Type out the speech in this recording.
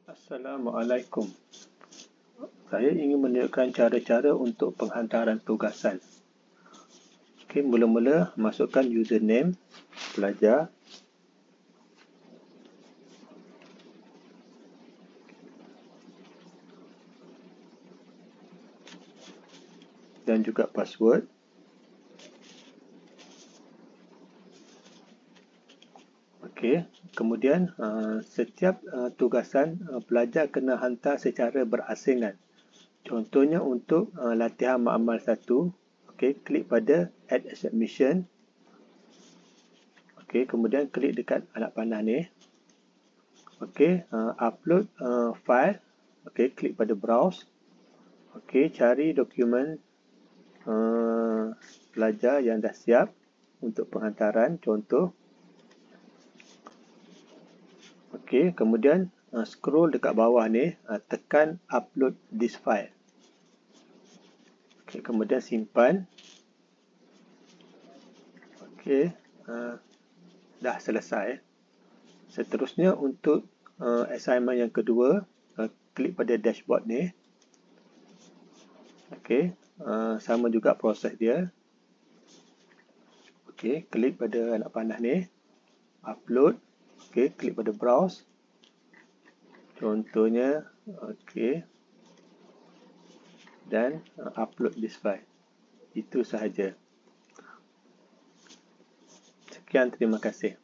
Assalamualaikum. Saya ingin menunjukkan cara-cara untuk penghantaran tugasan. Okey, mula-mula masukkan username pelajar. Dan juga password. Okey, kemudian setiap tugasan pelajar kena hantar secara berasingan. Contohnya untuk latihan makmal 1, okey, klik pada add submission. Okey, kemudian klik dekat anak panah ni. Okey, upload file. Okey, klik pada browse. Okey, cari dokumen pelajar yang dah siap untuk penghantaran, contoh. Okey, kemudian scroll dekat bawah ni, tekan upload this file. Okey, kemudian simpan. Okey, dah selesai. Seterusnya untuk assignment yang kedua, klik pada dashboard ni. Okey, sama juga proses dia. Okey, klik pada anak panah ni, upload. Okey, klik pada browse. Contohnya, okey. Dan upload this file. Itu sahaja. Sekian, terima kasih.